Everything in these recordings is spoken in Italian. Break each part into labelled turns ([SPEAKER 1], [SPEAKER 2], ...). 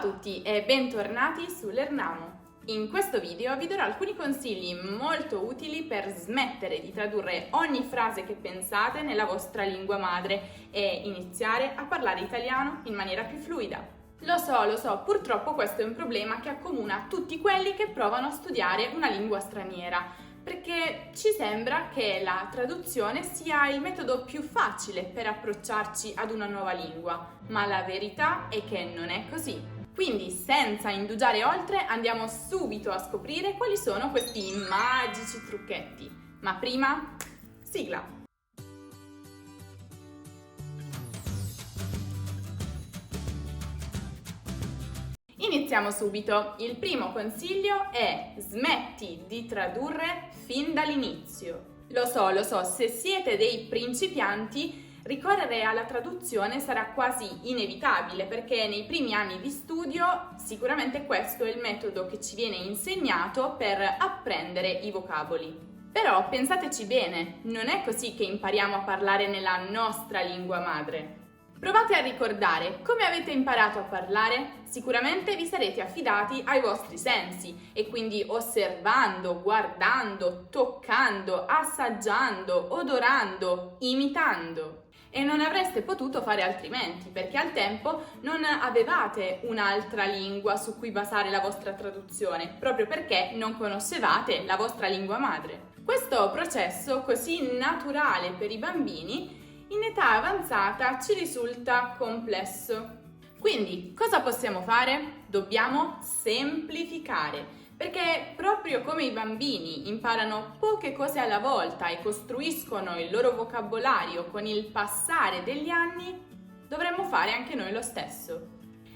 [SPEAKER 1] a tutti e bentornati su Lernamo. In questo video vi darò alcuni consigli molto utili per smettere di tradurre ogni frase che pensate nella vostra lingua madre e iniziare a parlare italiano in maniera più fluida. Lo so, purtroppo questo è un problema che accomuna tutti quelli che provano a studiare una lingua straniera, perché ci sembra che la traduzione sia il metodo più facile per approcciarci ad una nuova lingua, ma la verità è che non è così. Quindi, senza indugiare oltre, andiamo subito a scoprire quali sono questi magici trucchetti. Ma prima, sigla! Iniziamo subito. Il primo consiglio è: smetti di tradurre fin dall'inizio. Lo so, se siete dei principianti, ricorrere alla traduzione sarà quasi inevitabile, perché nei primi anni di studio sicuramente questo è il metodo che ci viene insegnato per apprendere i vocaboli. Però pensateci bene, non è così che impariamo a parlare nella nostra lingua madre. Provate a ricordare come avete imparato a parlare. Sicuramente vi sarete affidati ai vostri sensi e quindi osservando, guardando, toccando, assaggiando, odorando, imitando. E non avreste potuto fare altrimenti, perché al tempo non avevate un'altra lingua su cui basare la vostra traduzione, proprio perché non conoscevate la vostra lingua madre. Questo processo così naturale per i bambini in età avanzata ci risulta complesso. Quindi, cosa possiamo fare? Dobbiamo semplificare, perché proprio come i bambini imparano poche cose alla volta e costruiscono il loro vocabolario con il passare degli anni, dovremmo fare anche noi lo stesso.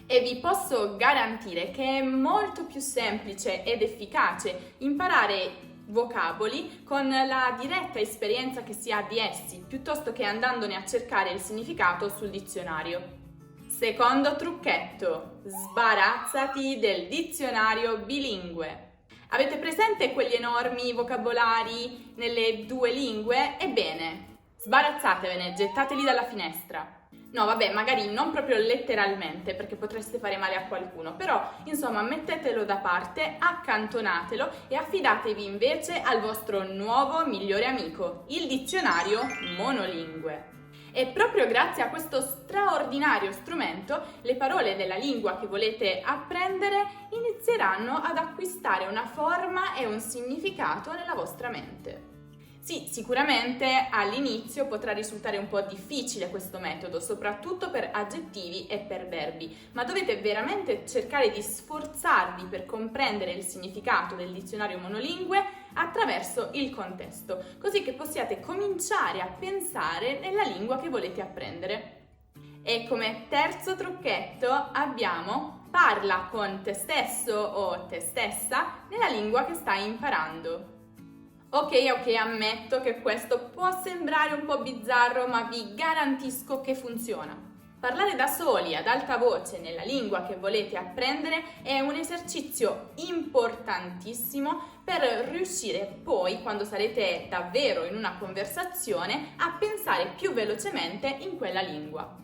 [SPEAKER 1] E vi posso garantire che è molto più semplice ed efficace imparare vocaboli con la diretta esperienza che si ha di essi, piuttosto che andandone a cercare il significato sul dizionario. Secondo trucchetto: sbarazzati del dizionario bilingue. Avete presente quegli enormi vocabolari nelle due lingue? Ebbene, sbarazzatevene, gettateli dalla finestra. No, vabbè, magari non proprio letteralmente, perché potreste fare male a qualcuno, però, insomma, mettetelo da parte, accantonatelo e affidatevi invece al vostro nuovo migliore amico, il dizionario monolingue. E proprio grazie a questo straordinario strumento, le parole della lingua che volete apprendere inizieranno ad acquistare una forma e un significato nella vostra mente. Sì, sicuramente all'inizio potrà risultare un po' difficile questo metodo, soprattutto per aggettivi e per verbi, ma dovete veramente cercare di sforzarvi per comprendere il significato del dizionario monolingue attraverso il contesto, così che possiate cominciare a pensare nella lingua che volete apprendere. E come terzo trucchetto abbiamo: parla con te stesso o te stessa nella lingua che stai imparando. Ok, ammetto che questo può sembrare un po' bizzarro, ma vi garantisco che funziona. Parlare da soli ad alta voce nella lingua che volete apprendere è un esercizio importantissimo per riuscire poi, quando sarete davvero in una conversazione, a pensare più velocemente in quella lingua.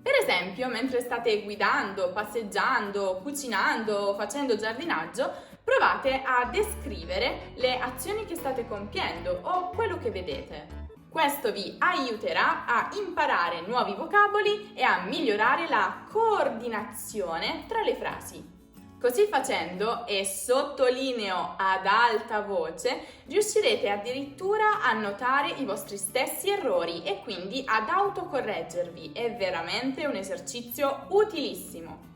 [SPEAKER 1] Per esempio, mentre state guidando, passeggiando, cucinando, facendo giardinaggio, provate a descrivere le azioni che state compiendo o quello che vedete. Questo vi aiuterà a imparare nuovi vocaboli e a migliorare la coordinazione tra le frasi. Così facendo, e sottolineo ad alta voce, riuscirete addirittura a notare i vostri stessi errori e quindi ad autocorreggervi. È veramente un esercizio utilissimo.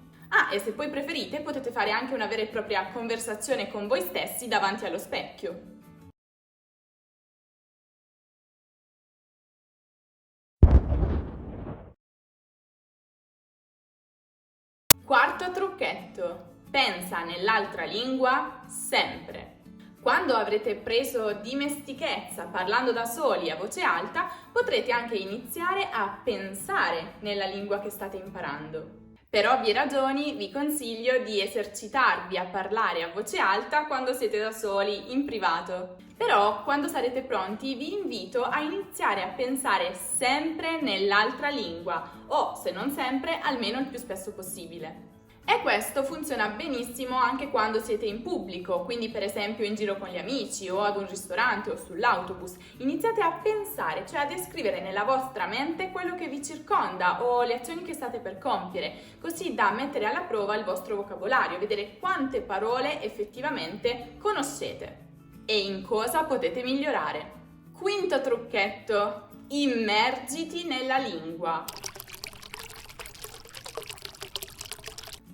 [SPEAKER 1] E se poi preferite, potete fare anche una vera e propria conversazione con voi stessi davanti allo specchio. Quarto trucchetto: pensa nell'altra lingua sempre. Quando avrete preso dimestichezza parlando da soli a voce alta, potrete anche iniziare a pensare nella lingua che state imparando. Per ovvie ragioni vi consiglio di esercitarvi a parlare a voce alta quando siete da soli in privato. Però quando sarete pronti vi invito a iniziare a pensare sempre nell'altra lingua o, se non sempre, almeno il più spesso possibile. E questo funziona benissimo anche quando siete in pubblico, quindi per esempio in giro con gli amici o ad un ristorante o sull'autobus. Iniziate a pensare, cioè a descrivere nella vostra mente quello che vi circonda o le azioni che state per compiere, così da mettere alla prova il vostro vocabolario, vedere quante parole effettivamente conoscete e in cosa potete migliorare. Quinto trucchetto: immergiti nella lingua.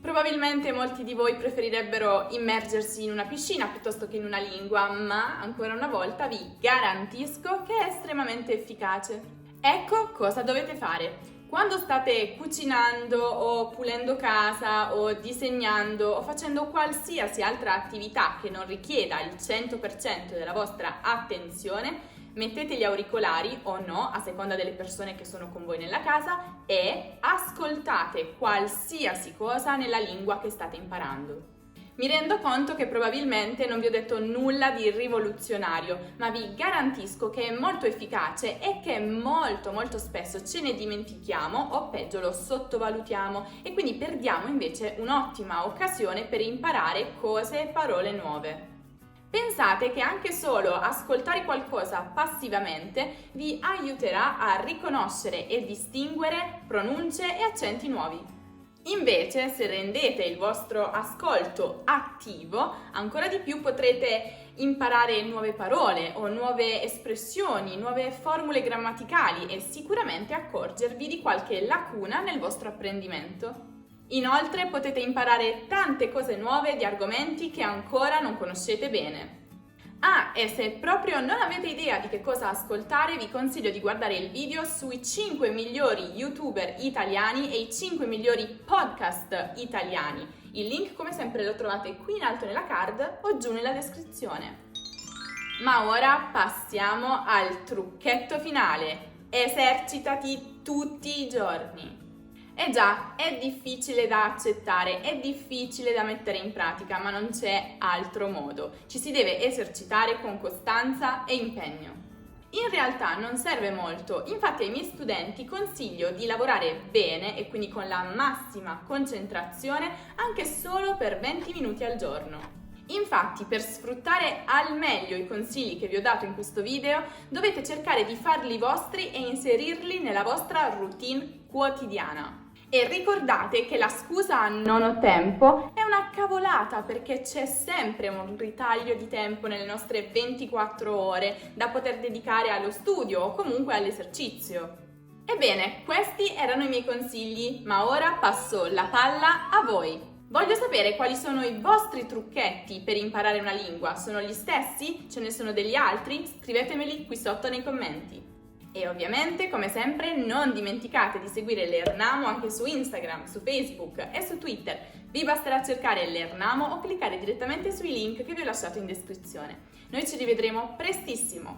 [SPEAKER 1] Probabilmente molti di voi preferirebbero immergersi in una piscina piuttosto che in una lingua, ma ancora una volta vi garantisco che è estremamente efficace. Ecco cosa dovete fare. Quando state cucinando o pulendo casa o disegnando o facendo qualsiasi altra attività che non richieda il 100% della vostra attenzione, mettete gli auricolari o no, a seconda delle persone che sono con voi nella casa, e ascoltate qualsiasi cosa nella lingua che state imparando. Mi rendo conto che probabilmente non vi ho detto nulla di rivoluzionario, ma vi garantisco che è molto efficace e che molto spesso ce ne dimentichiamo o peggio lo sottovalutiamo e quindi perdiamo invece un'ottima occasione per imparare cose e parole nuove. Pensate che anche solo ascoltare qualcosa passivamente vi aiuterà a riconoscere e distinguere pronunce e accenti nuovi. Invece, se rendete il vostro ascolto attivo, ancora di più potrete imparare nuove parole o nuove espressioni, nuove formule grammaticali e sicuramente accorgervi di qualche lacuna nel vostro apprendimento. Inoltre potete imparare tante cose nuove di argomenti che ancora non conoscete bene. Ah, e se proprio non avete idea di che cosa ascoltare, vi consiglio di guardare il video sui 5 migliori YouTuber italiani e i 5 migliori podcast italiani. Il link, come sempre, lo trovate qui in alto nella card o giù nella descrizione. Ma ora passiamo al trucchetto finale. Esercitati tutti i giorni. Eh già, è difficile da accettare, è difficile da mettere in pratica, ma non c'è altro modo. Ci si deve esercitare con costanza e impegno. In realtà non serve molto, infatti ai miei studenti consiglio di lavorare bene e quindi con la massima concentrazione anche solo per 20 minuti al giorno. Infatti, per sfruttare al meglio i consigli che vi ho dato in questo video, dovete cercare di farli vostri e inserirli nella vostra routine quotidiana. E ricordate che la scusa "non ho tempo" è una cavolata, perché c'è sempre un ritaglio di tempo nelle nostre 24 ore da poter dedicare allo studio o comunque all'esercizio. Ebbene, questi erano i miei consigli, ma ora passo la palla a voi. Voglio sapere quali sono i vostri trucchetti per imparare una lingua. Sono gli stessi? Ce ne sono degli altri? Scrivetemeli qui sotto nei commenti. E ovviamente, come sempre, non dimenticate di seguire Learnamo anche su Instagram, su Facebook e su Twitter. Vi basterà cercare Learnamo o cliccare direttamente sui link che vi ho lasciato in descrizione. Noi ci rivedremo prestissimo.